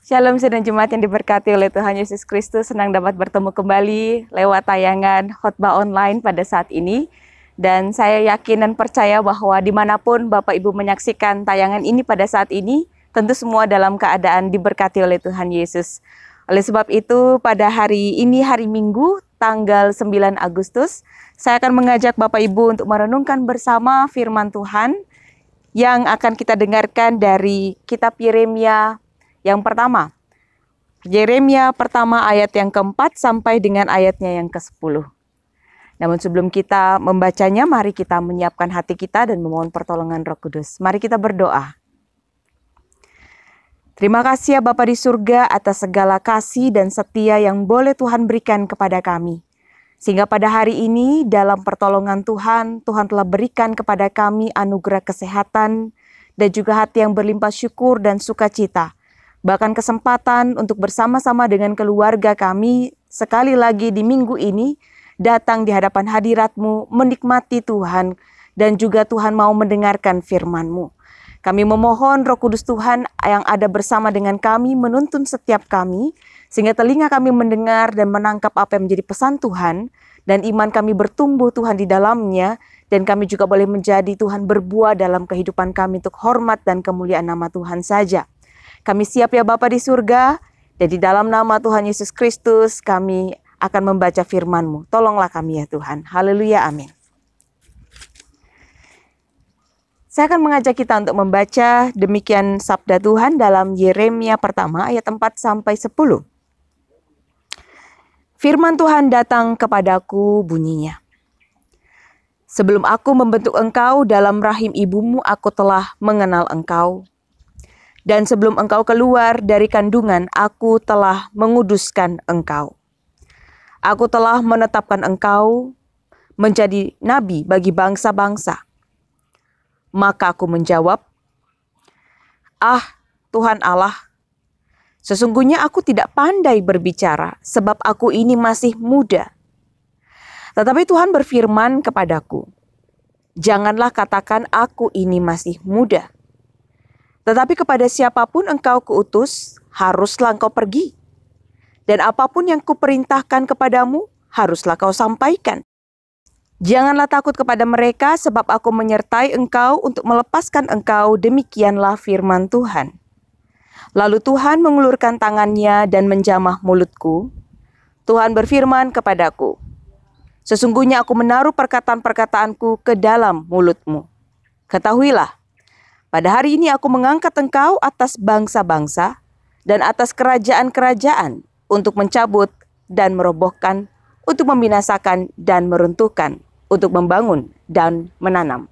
Shalom sidang jemaat yang diberkati oleh Tuhan Yesus Kristus. Senang dapat bertemu kembali lewat tayangan khotbah online pada saat ini. Dan saya yakin dan percaya bahwa dimanapun Bapak Ibu menyaksikan tayangan ini pada saat ini, tentu semua dalam keadaan diberkati oleh Tuhan Yesus. Oleh sebab itu, pada hari ini, hari Minggu, tanggal 9 Agustus, saya akan mengajak Bapak Ibu untuk merenungkan bersama firman Tuhan yang akan kita dengarkan dari kitab Yeremia yang pertama. Yeremia pertama ayat yang keempat sampai dengan ayatnya yang ke-10. Namun sebelum kita membacanya, mari kita menyiapkan hati kita dan memohon pertolongan Roh Kudus. Mari kita berdoa. Terima kasih ya Bapa di surga atas segala kasih dan setia yang boleh Tuhan berikan kepada kami. Sehingga pada hari ini dalam pertolongan Tuhan, Tuhan telah berikan kepada kami anugerah kesehatan dan juga hati yang berlimpah syukur dan sukacita. Bahkan kesempatan untuk bersama-sama dengan keluarga kami sekali lagi di minggu ini datang di hadapan hadirat-Mu, menikmati Tuhan, dan juga Tuhan mau mendengarkan firman-Mu. Kami memohon Roh Kudus Tuhan yang ada bersama dengan kami, menuntun setiap kami, sehingga telinga kami mendengar dan menangkap apa yang menjadi pesan Tuhan, dan iman kami bertumbuh Tuhan di dalamnya, dan kami juga boleh menjadi Tuhan berbuah dalam kehidupan kami untuk hormat dan kemuliaan nama Tuhan saja. Kami siap ya Bapa di surga, dan di dalam nama Tuhan Yesus Kristus kami akan membaca firman-Mu. Tolonglah kami ya Tuhan. Haleluya, amin. Saya akan mengajak kita untuk membaca demikian sabda Tuhan dalam Yeremia pertama ayat 4 sampai 10. Firman Tuhan datang kepadaku bunyinya. Sebelum aku membentuk engkau dalam rahim ibumu, aku telah mengenal engkau. Dan sebelum engkau keluar dari kandungan, aku telah menguduskan engkau. Aku telah menetapkan engkau menjadi nabi bagi bangsa-bangsa. Maka aku menjawab, "Ah, Tuhan Allah, sesungguhnya aku tidak pandai berbicara, sebab aku ini masih muda." Tetapi Tuhan berfirman kepadaku, "Janganlah katakan aku ini masih muda. Tetapi kepada siapapun engkau kuutus, haruslah engkau pergi. Dan apapun yang kuperintahkan kepadamu, haruslah kau sampaikan. Janganlah takut kepada mereka, sebab aku menyertai engkau untuk melepaskan engkau, demikianlah firman Tuhan." Lalu Tuhan mengulurkan tangannya dan menjamah mulutku. Tuhan berfirman kepadaku, "Sesungguhnya aku menaruh perkataan-perkataanku ke dalam mulutmu. Ketahuilah, pada hari ini aku mengangkat engkau atas bangsa-bangsa dan atas kerajaan-kerajaan untuk mencabut dan merobohkan, untuk membinasakan dan meruntuhkan, untuk membangun dan menanam."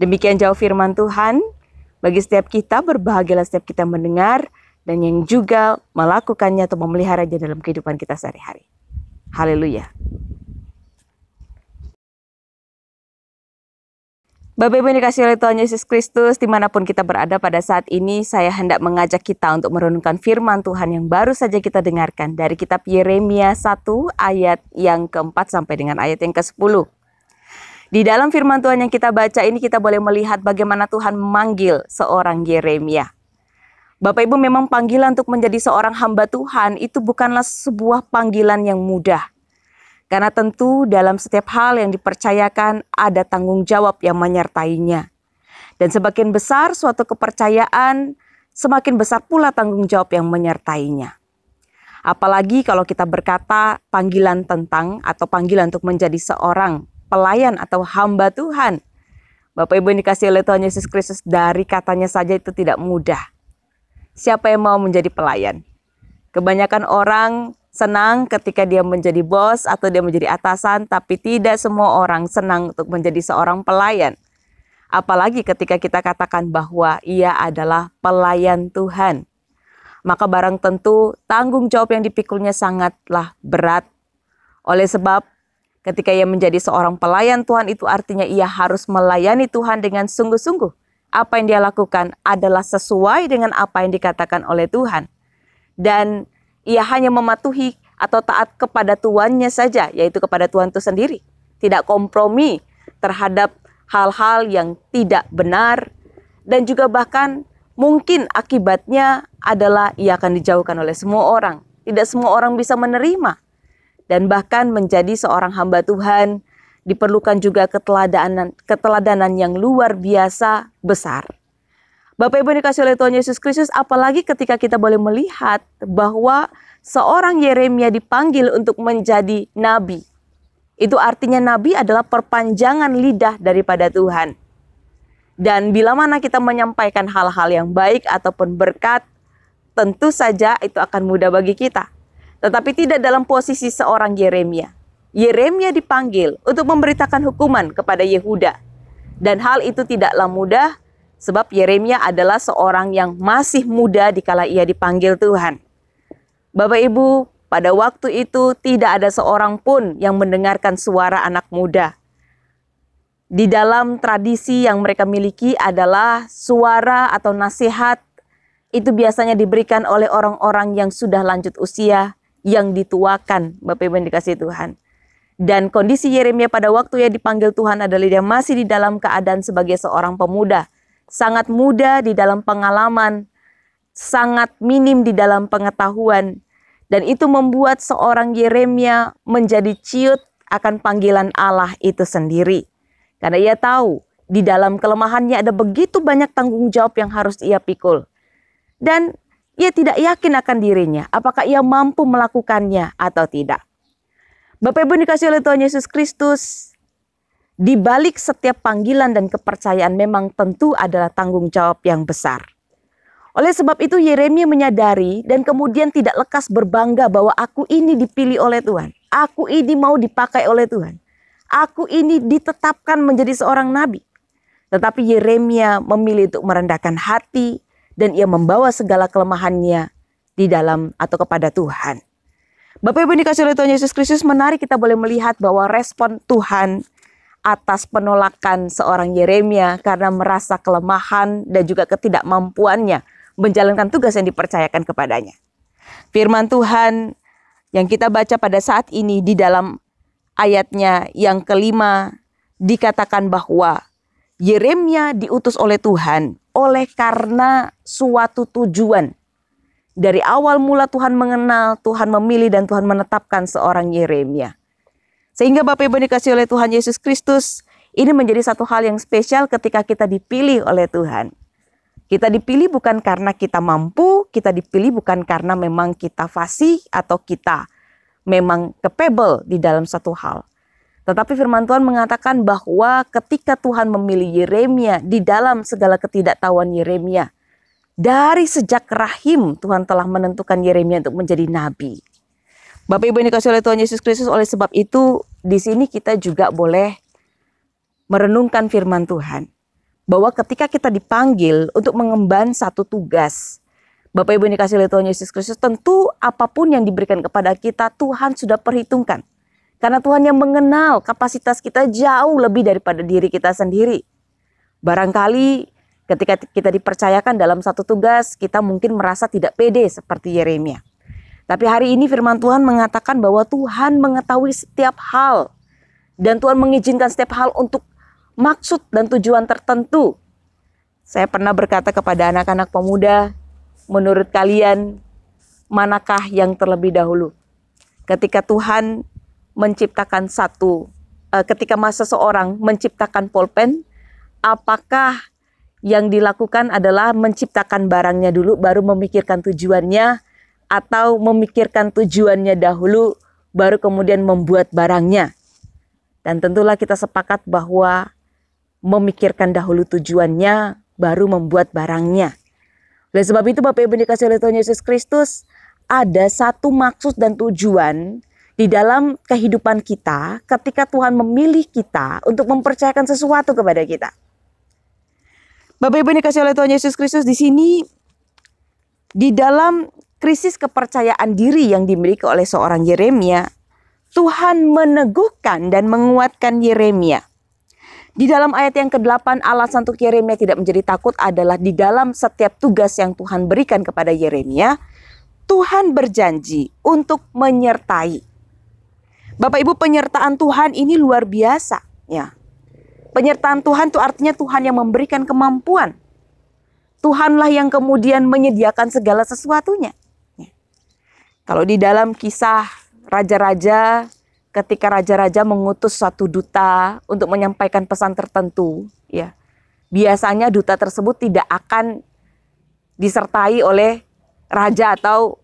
Demikian jauh firman Tuhan. Bagi setiap kita, berbahagialah setiap kita mendengar dan yang juga melakukannya atau memeliharanya dalam kehidupan kita sehari-hari. Haleluya. Bapak Ibu yang dikasihi oleh Tuhan Yesus Kristus, dimanapun kita berada pada saat ini, saya hendak mengajak kita untuk merenungkan firman Tuhan yang baru saja kita dengarkan dari kitab Yeremia 1 ayat yang keempat sampai dengan ayat yang ke-10. Di dalam firman Tuhan yang kita baca ini kita boleh melihat bagaimana Tuhan memanggil seorang Yeremia. Bapak Ibu, memang panggilan untuk menjadi seorang hamba Tuhan itu bukanlah sebuah panggilan yang mudah. Karena tentu dalam setiap hal yang dipercayakan ada tanggung jawab yang menyertainya. Dan semakin besar suatu kepercayaan, semakin besar pula tanggung jawab yang menyertainya. Apalagi kalau kita berkata panggilan tentang atau panggilan untuk menjadi seorang pelayan atau hamba Tuhan. Bapak Ibu yang dikasihi oleh Tuhan Yesus Kristus, dari katanya saja itu tidak mudah. Siapa yang mau menjadi pelayan? Kebanyakan orang senang ketika dia menjadi bos atau dia menjadi atasan, tapi tidak semua orang senang untuk menjadi seorang pelayan. Apalagi ketika kita katakan bahwa ia adalah pelayan Tuhan. Maka barang tentu tanggung jawab yang dipikulnya sangatlah berat. Oleh sebab ketika ia menjadi seorang pelayan Tuhan, itu artinya ia harus melayani Tuhan dengan sungguh-sungguh. Apa yang dia lakukan adalah sesuai dengan apa yang dikatakan oleh Tuhan. Dan ia hanya mematuhi atau taat kepada tuannya saja, yaitu kepada Tuhan itu sendiri. Tidak kompromi terhadap hal-hal yang tidak benar, dan juga bahkan mungkin akibatnya adalah ia akan dijauhkan oleh semua orang. Tidak semua orang bisa menerima. Dan bahkan menjadi seorang hamba Tuhan diperlukan juga keteladanan yang luar biasa besar. Bapak Ibu dikasih oleh Tuhan Yesus Kristus, apalagi ketika kita boleh melihat bahwa seorang Yeremia dipanggil untuk menjadi nabi. Itu artinya nabi adalah perpanjangan lidah daripada Tuhan. Dan bila mana kita menyampaikan hal-hal yang baik ataupun berkat, tentu saja itu akan mudah bagi kita. Tetapi tidak dalam posisi seorang Yeremia. Yeremia dipanggil untuk memberitakan hukuman kepada Yehuda. Dan hal itu tidaklah mudah, sebab Yeremia adalah seorang yang masih muda dikala ia dipanggil Tuhan. Bapak Ibu, pada waktu itu tidak ada seorang pun yang mendengarkan suara anak muda. Di dalam tradisi yang mereka miliki adalah suara atau nasihat itu biasanya diberikan oleh orang-orang yang sudah lanjut usia, yang dituakan, Bapak Ibu yang dikasihi Tuhan. Dan kondisi Yeremia pada waktu ia dipanggil Tuhan adalah dia masih di dalam keadaan sebagai seorang pemuda. Sangat muda di dalam pengalaman, sangat minim di dalam pengetahuan. Dan itu membuat seorang Yeremia menjadi ciut akan panggilan Allah itu sendiri. Karena ia tahu di dalam kelemahannya ada begitu banyak tanggung jawab yang harus ia pikul. Dan ia tidak yakin akan dirinya, apakah ia mampu melakukannya atau tidak. Bapak Ibu dikasihi oleh Tuhan Yesus Kristus, di balik setiap panggilan dan kepercayaan memang tentu adalah tanggung jawab yang besar. Oleh sebab itu Yeremia menyadari dan kemudian tidak lekas berbangga bahwa aku ini dipilih oleh Tuhan. Aku ini mau dipakai oleh Tuhan. Aku ini ditetapkan menjadi seorang nabi. Tetapi Yeremia memilih untuk merendahkan hati dan ia membawa segala kelemahannya di dalam atau kepada Tuhan. Bapak Ibu dikasihi oleh Tuhan Yesus Kristus, menarik kita boleh melihat bahwa respon Tuhan atas penolakan seorang Yeremia karena merasa kelemahan dan juga ketidakmampuannya menjalankan tugas yang dipercayakan kepadanya. Firman Tuhan yang kita baca pada saat ini di dalam ayatnya yang kelima dikatakan bahwa Yeremia diutus oleh Tuhan oleh karena suatu tujuan. Dari awal mula Tuhan mengenal, Tuhan memilih dan Tuhan menetapkan seorang Yeremia. Sehingga Bapak Ibu dikasihi oleh Tuhan Yesus Kristus, ini menjadi satu hal yang spesial ketika kita dipilih oleh Tuhan. Kita dipilih bukan karena kita mampu, kita dipilih bukan karena memang kita fasih atau kita memang capable di dalam satu hal. Tetapi firman Tuhan mengatakan bahwa ketika Tuhan memilih Yeremia di dalam segala ketidaktahuan Yeremia, dari sejak rahim Tuhan telah menentukan Yeremia untuk menjadi nabi. Bapak Ibu yang dikasihi oleh Tuhan Yesus Kristus, oleh sebab itu di sini kita juga boleh merenungkan firman Tuhan. Bahwa ketika kita dipanggil untuk mengemban satu tugas, Bapak Ibu yang dikasihi oleh Tuhan Yesus Kristus, tentu apapun yang diberikan kepada kita Tuhan sudah perhitungkan. Karena Tuhan yang mengenal kapasitas kita jauh lebih daripada diri kita sendiri. Barangkali ketika kita dipercayakan dalam satu tugas, kita mungkin merasa tidak pede seperti Yeremia. Tapi hari ini firman Tuhan mengatakan bahwa Tuhan mengetahui setiap hal. Dan Tuhan mengizinkan setiap hal untuk maksud dan tujuan tertentu. Saya pernah berkata kepada anak-anak pemuda, menurut kalian manakah yang terlebih dahulu? Ketika Tuhan menciptakan ketika seseorang menciptakan pulpen, apakah yang dilakukan adalah menciptakan barangnya dulu baru memikirkan tujuannya, atau memikirkan tujuannya dahulu baru kemudian membuat barangnya? Dan tentulah kita sepakat bahwa memikirkan dahulu tujuannya baru membuat barangnya. Oleh sebab itu Bapak Ibu dikasihi oleh Tuhan Yesus Kristus, ada satu maksud dan tujuan di dalam kehidupan kita ketika Tuhan memilih kita untuk mempercayakan sesuatu kepada kita. Bapak Ibu dikasihi oleh Tuhan Yesus Kristus, di sini di dalam krisis kepercayaan diri yang dimiliki oleh seorang Yeremia, Tuhan meneguhkan dan menguatkan Yeremia. Di dalam ayat yang ke-8, alasan untuk Yeremia tidak menjadi takut adalah di dalam setiap tugas yang Tuhan berikan kepada Yeremia, Tuhan berjanji untuk menyertai. Bapak Ibu, penyertaan Tuhan ini luar biasa, ya. Penyertaan Tuhan itu artinya Tuhan yang memberikan kemampuan. Tuhanlah yang kemudian menyediakan segala sesuatunya. Kalau di dalam kisah raja-raja, ketika raja-raja mengutus satu duta untuk menyampaikan pesan tertentu, ya, biasanya duta tersebut tidak akan disertai oleh raja atau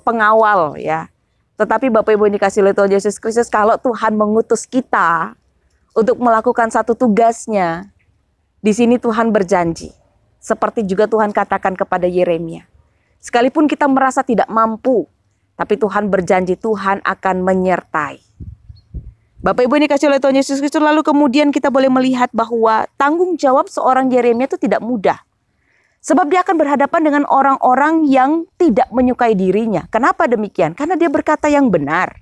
pengawal, ya. Tetapi Bapak Ibu yang dikasihi oleh Tuhan Yesus Kristus, kalau Tuhan mengutus kita untuk melakukan satu tugasnya, di sini Tuhan berjanji. Seperti juga Tuhan katakan kepada Yeremia. Sekalipun kita merasa tidak mampu, tapi Tuhan berjanji Tuhan akan menyertai. Bapak Ibu yang dikasihi oleh Tuhan Yesus Kristus, lalu kemudian kita boleh melihat bahwa tanggung jawab seorang Yeremia itu tidak mudah. Sebab dia akan berhadapan dengan orang-orang yang tidak menyukai dirinya. Kenapa demikian? Karena dia berkata yang benar.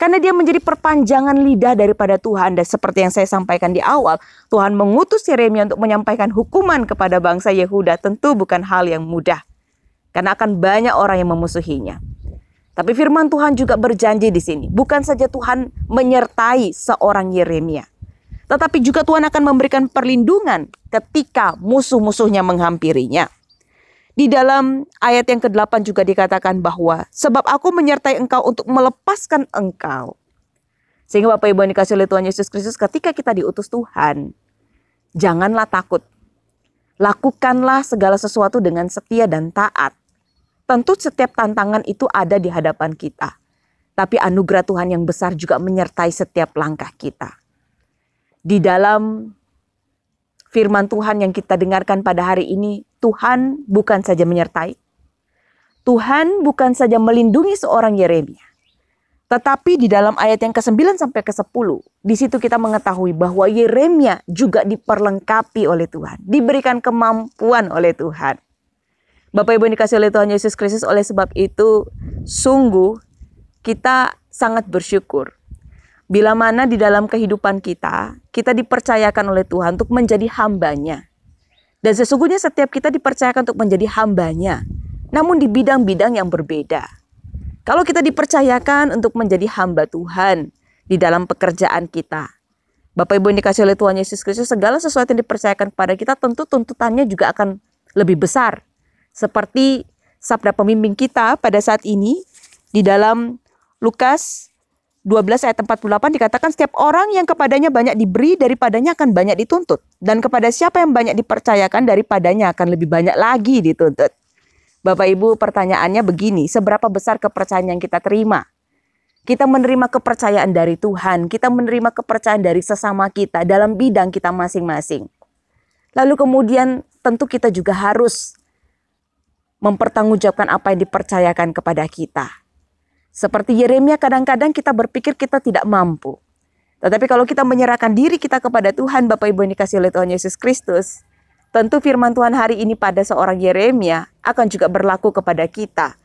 Karena dia menjadi perpanjangan lidah daripada Tuhan. Dan seperti yang saya sampaikan di awal, Tuhan mengutus Yeremia untuk menyampaikan hukuman kepada bangsa Yehuda. Tentu bukan hal yang mudah. Karena akan banyak orang yang memusuhinya. Tapi firman Tuhan juga berjanji di sini. Bukan saja Tuhan menyertai seorang Yeremia, tetapi juga Tuhan akan memberikan perlindungan ketika musuh-musuhnya menghampirinya. Di dalam ayat yang ke-8 juga dikatakan bahwa sebab aku menyertai engkau untuk melepaskan engkau. Sehingga Bapak Ibu yang dikasihi oleh Tuhan Yesus Kristus, ketika kita diutus Tuhan, janganlah takut. Lakukanlah segala sesuatu dengan setia dan taat. Tentu setiap tantangan itu ada di hadapan kita. Tapi anugerah Tuhan yang besar juga menyertai setiap langkah kita. Di dalam firman Tuhan yang kita dengarkan pada hari ini, Tuhan bukan saja menyertai. Tuhan bukan saja melindungi seorang Yeremia. Tetapi di dalam ayat yang ke-9 sampai ke-10, di situ kita mengetahui bahwa Yeremia juga diperlengkapi oleh Tuhan. Diberikan kemampuan oleh Tuhan. Bapak Ibu yang dikasihi oleh Tuhan Yesus Kristus, oleh sebab itu sungguh kita sangat bersyukur. Bila mana di dalam kehidupan kita dipercayakan oleh Tuhan untuk menjadi hambanya. Dan sesungguhnya setiap kita dipercayakan untuk menjadi hambanya, namun di bidang-bidang yang berbeda. Kalau kita dipercayakan untuk menjadi hamba Tuhan di dalam pekerjaan kita, Bapak Ibu yang dikasihi oleh Tuhan Yesus Kristus, segala sesuatu yang dipercayakan kepada kita tentu tuntutannya juga akan lebih besar. Seperti sabda pembimbing kita pada saat ini di dalam Lukas 12 ayat 48 dikatakan setiap orang yang kepadanya banyak diberi daripadanya akan banyak dituntut. Dan kepada siapa yang banyak dipercayakan daripadanya akan lebih banyak lagi dituntut. Bapak Ibu, pertanyaannya begini, seberapa besar kepercayaan yang kita terima? Kita menerima kepercayaan dari Tuhan, kita menerima kepercayaan dari sesama kita dalam bidang kita masing-masing. Lalu kemudian tentu kita juga harus mempertanggungjawabkan apa yang dipercayakan kepada kita. Seperti Yeremia, kadang-kadang kita berpikir kita tidak mampu. Tetapi kalau kita menyerahkan diri kita kepada Tuhan, Bapak Ibu yang dikasihi oleh Tuhan Yesus Kristus, tentu firman Tuhan hari ini pada seorang Yeremia akan juga berlaku kepada kita.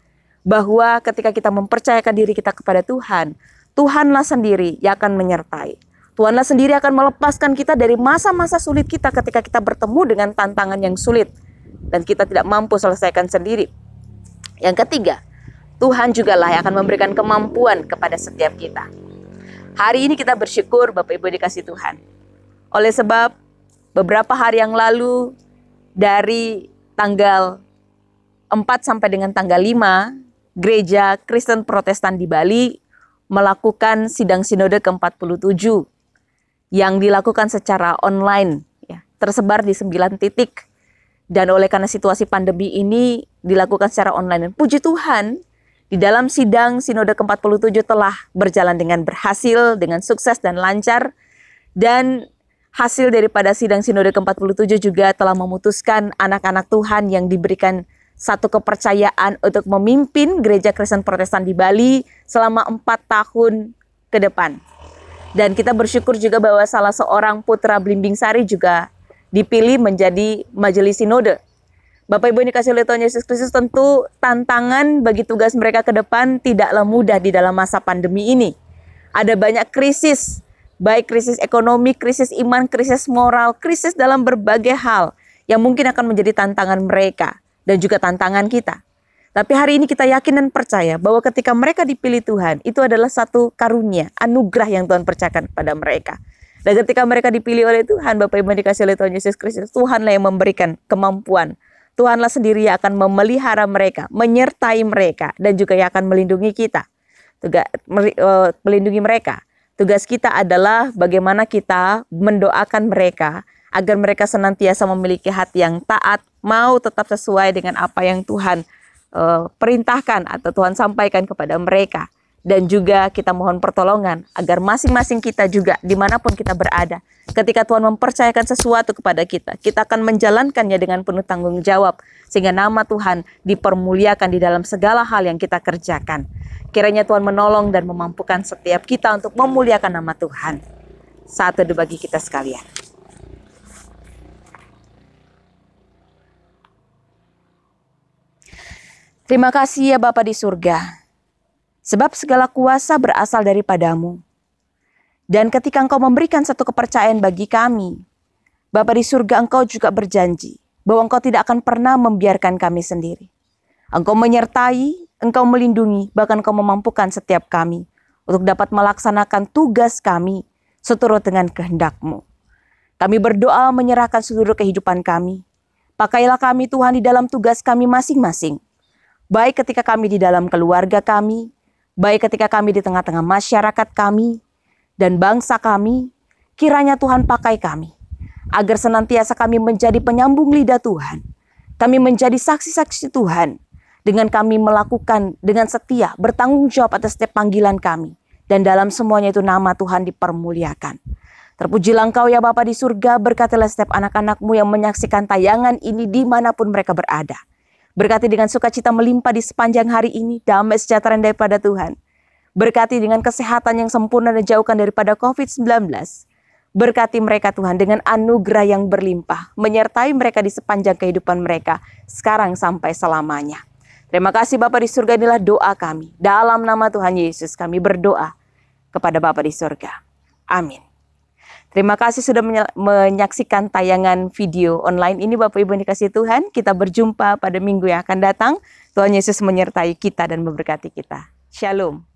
Bahwa ketika kita mempercayakan diri kita kepada Tuhan, Tuhanlah sendiri yang akan menyertai. Tuhanlah sendiri akan melepaskan kita dari masa-masa sulit kita ketika kita bertemu dengan tantangan yang sulit. Dan kita tidak mampu selesaikan sendiri. Yang ketiga, Tuhan juga lah yang akan memberikan kemampuan kepada setiap kita. Hari ini kita bersyukur Bapak Ibu dikasih Tuhan. Oleh sebab beberapa hari yang lalu dari tanggal 4 sampai dengan tanggal 5, Gereja Kristen Protestan di Bali melakukan sidang sinode ke-47 yang dilakukan secara online, ya, tersebar di 9 titik. Dan oleh karena situasi pandemi ini dilakukan secara online. Dan puji Tuhan, di dalam sidang sinode ke-47 telah berjalan dengan berhasil, dengan sukses dan lancar. Dan hasil daripada sidang sinode ke-47 juga telah memutuskan anak-anak Tuhan yang diberikan satu kepercayaan untuk memimpin Gereja Kristen Protestan di Bali selama 4 tahun ke depan. Dan kita bersyukur juga bahwa salah seorang putra Blimbing Sari juga dipilih menjadi majelis sinode. Bapak Ibu yang dikasihi oleh Tuhan Yesus Kristus, tentu tantangan bagi tugas mereka ke depan tidaklah mudah di dalam masa pandemi ini. Ada banyak krisis, baik krisis ekonomi, krisis iman, krisis moral, krisis dalam berbagai hal yang mungkin akan menjadi tantangan mereka dan juga tantangan kita. Tapi hari ini kita yakin dan percaya bahwa ketika mereka dipilih Tuhan, itu adalah satu karunia, anugerah yang Tuhan percayakan kepada mereka. Dan ketika mereka dipilih oleh Tuhan, Bapak Ibu dikasih oleh Tuhan Yesus Kristus, Tuhanlah yang memberikan kemampuan. Tuhanlah sendiri yang akan memelihara mereka, menyertai mereka, dan juga yang akan melindungi kita. Melindungi mereka. Tugas kita adalah bagaimana kita mendoakan mereka agar mereka senantiasa memiliki hati yang taat, mau tetap sesuai dengan apa yang Tuhan perintahkan atau Tuhan sampaikan kepada mereka. Dan juga kita mohon pertolongan agar masing-masing kita juga dimanapun kita berada, ketika Tuhan mempercayakan sesuatu kepada kita, kita akan menjalankannya dengan penuh tanggung jawab, sehingga nama Tuhan dipermuliakan di dalam segala hal yang kita kerjakan. Kiranya Tuhan menolong dan memampukan setiap kita untuk memuliakan nama Tuhan. Saat itu bagi kita sekalian. Terima kasih ya Bapa di surga, sebab segala kuasa berasal daripadamu. Dan ketika Engkau memberikan satu kepercayaan bagi kami, Bapa di surga, Engkau juga berjanji bahwa Engkau tidak akan pernah membiarkan kami sendiri. Engkau menyertai, Engkau melindungi, bahkan Engkau memampukan setiap kami untuk dapat melaksanakan tugas kami seturut dengan kehendak-Mu. Kami berdoa menyerahkan seluruh kehidupan kami. Pakailah kami Tuhan di dalam tugas kami masing-masing. Baik ketika kami di dalam keluarga kami, baik ketika kami di tengah-tengah masyarakat kami dan bangsa kami, kiranya Tuhan pakai kami, agar senantiasa kami menjadi penyambung lidah Tuhan. Kami menjadi saksi-saksi Tuhan, dengan kami melakukan dengan setia, bertanggung jawab atas setiap panggilan kami. Dan dalam semuanya itu nama Tuhan dipermuliakan. Terpujilah Engkau ya Bapa di surga, berkatilah setiap anak-anak-Mu yang menyaksikan tayangan ini dimanapun mereka berada. Berkati dengan sukacita melimpah di sepanjang hari ini, damai sejahtera daripada Tuhan. Berkati dengan kesehatan yang sempurna dan jauhkan daripada COVID-19. Berkati mereka Tuhan dengan anugerah yang berlimpah, menyertai mereka di sepanjang kehidupan mereka, sekarang sampai selamanya. Terima kasih Bapa di surga, inilah doa kami. Dalam nama Tuhan Yesus kami berdoa kepada Bapa di surga. Amin. Terima kasih sudah menyaksikan tayangan video online ini Bapak Ibu yang dikasihi Tuhan. Kita berjumpa pada minggu yang akan datang. Tuhan Yesus menyertai kita dan memberkati kita. Shalom.